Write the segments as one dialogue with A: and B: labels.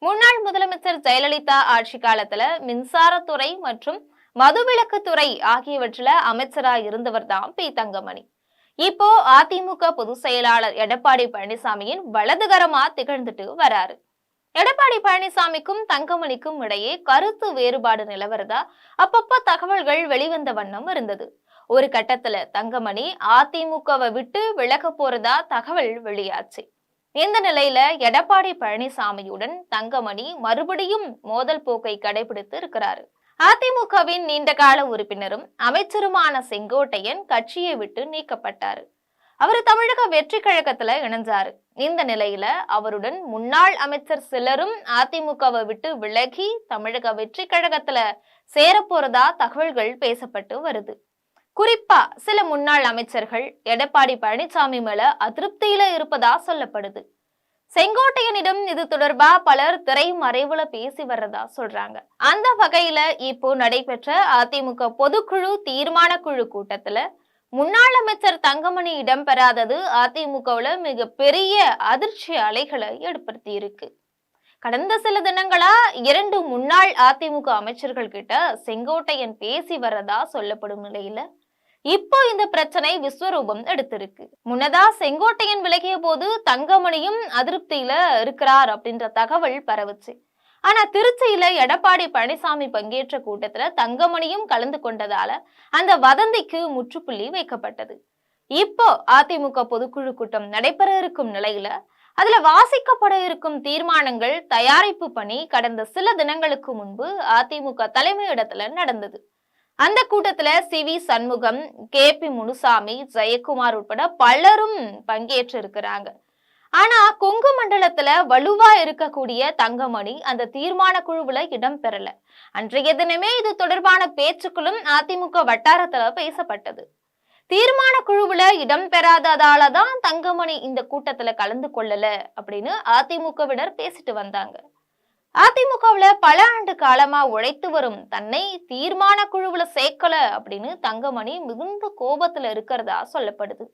A: முன்னாள் முதலமைச்சர் ஜெயலலிதா ஆட்சி காலத்துல மின்சாரத்துறை மற்றும் மதுவிலக்குத்துறை ஆகியவற்றில அமைச்சரா இருந்தவர் தான் பி தங்கமணி. இப்போ அதிமுக பொதுச் செயலாளர் எடப்பாடி பழனிசாமியின் வலதுகரமா திகழ்ந்துட்டு வராரு. எடப்பாடி பழனிசாமிக்கும் தங்கமணிக்கும் இடையே கருத்து வேறுபாடு நிலவரதா அப்பப்ப தகவல்கள் வெளிவந்த வண்ணம் இருந்தது. ஒரு கட்டத்துல தங்கமணி அதிமுகவை விட்டு விலக போறதா தகவல் வெளியாச்சு. இந்த நிலையில எடப்பாடி பழனிசாமியுடன் தங்கமணி மறுபடியும் மோதல் போக்கை கடைபிடித்து இருக்கிறாரு. அதிமுகவின் நீண்டகால உறுப்பினரும் அமைச்சருமான செங்கோட்டையன் கட்சியை விட்டு நீக்கப்பட்டாரு. அவரு தமிழக வெற்றி கழகத்துல இணைஞ்சாரு. இந்த நிலையில அவருடன் முன்னாள் அமைச்சர் சிலரும் அதிமுகவை விட்டு விலகி தமிழக வெற்றி கழகத்துல சேரப்போறதா தகவல்கள் பேசப்பட்டு வருது. குறிப்பா சில முன்னாள் அமைச்சர்கள் எடப்பாடி பழனிசாமி மேல அதிருப்தியில இருப்பதா சொல்லப்படுது. செங்கோட்டையனிடம் இது தொடர்பா பலர் திரைமறைவுல பேசி வர்றதா சொல்றாங்க. அந்த வகையில இப்போ நடைபெற்ற அதிமுக பொதுக்குழு தீர்மான குழு கூட்டத்துல முன்னாள் அமைச்சர் தங்கமணி இடம்பெறாதது அதிமுகவுல மிக பெரிய அதிர்ச்சி அலைகளை ஏற்படுத்தி இருக்கு. கடந்த சில தினங்களா 2 முன்னாள் அதிமுக அமைச்சர்கள் கிட்ட செங்கோட்டையன் பேசி வர்றதா சொல்லப்படும் நிலையில இப்போ இந்த பிரச்சனை விஸ்வரூபம் எடுத்திருக்கு. முன்னதா செங்கோட்டையன் விலகிய போது தங்கமணியும் அதிருப்தியில இருக்கிறார் அப்படின்ற தகவல் பரவுச்சு. ஆனா திருச்சியில எடப்பாடி பழனிசாமி பங்கேற்ற கூட்டத்துல தங்கமணியும் கலந்து கொண்டதால அந்த வதந்திக்கு முற்றுப்புள்ளி வைக்கப்பட்டது. இப்போ அதிமுக பொதுக்குழு கூட்டம் நடைபெற இருக்கும் நிலையில அதுல வாசிக்கப்பட இருக்கும் தீர்மானங்கள் தயாரிப்பு பணி கடந்த சில தினங்களுக்கு முன்பு அதிமுக தலைமையிடத்துல நடந்தது. அந்த கூட்டத்துல சி.வி. சண்முகம், கே.பி. முனுசாமி, ஜெயக்குமார் உட்பட பலரும் பங்கேற்று இருக்கிறாங்க. ஆனா கொங்கு மண்டலத்துல வலுவா இருக்கக்கூடிய தங்கமணி அந்த தீர்மான குழுவுல இடம் பெறல. அன்றைய தினமே இது தொடர்பான பேச்சுக்களும் அதிமுக வட்டாரத்துல பேசப்பட்டது. தீர்மான குழுவுல இடம் பெறாததாலதான் தங்கமணி இந்த கூட்டத்துல கலந்து கொள்ளல அப்படின்னு அதிமுகவினர் பேசிட்டு வந்தாங்க. அதிமுகவுல பல ஆண்டு காலமா உழைத்து வரும் தன்னை தீர்மான குழுவுல சேர்க்கல அப்படின்னு தங்கமணி மிகுந்த கோபத்துல இருக்கிறதா சொல்லப்படுது.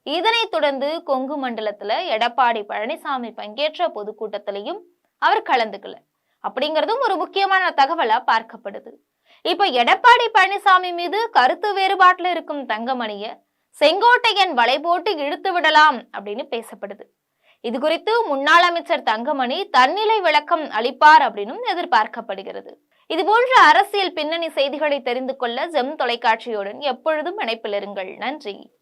A: இதனைத் தொடர்ந்து கொங்கு மண்டலத்துல எடப்பாடி பழனிசாமி பங்கேற்ற பொதுக்கூட்டத்திலையும் அவர் கலந்துக்கல அப்படிங்கறதும் ஒரு முக்கியமான தகவலா பார்க்கப்படுது. இப்ப எடப்பாடி பழனிசாமி மீது கருத்து வேறுபாட்டுல இருக்கும் தங்கமணிய செங்கோட்டையன் வலை போட்டு இழுத்து விடலாம் அப்படின்னு பேசப்படுது. இது குறித்து முன்னாள் அமைச்சர் தங்கமணி தன்னிலை விளக்கம் அளிப்பார் அப்படின்னு எதிர்பார்க்கப்படுகிறது. இது போன்ற அரசியல் பின்னணி செய்திகளை தெரிந்து கொள்ள ஜெம் தொலைக்காட்சியுடன் எப்பொழுதும் இணைப்பில் இருங்கள். நன்றி.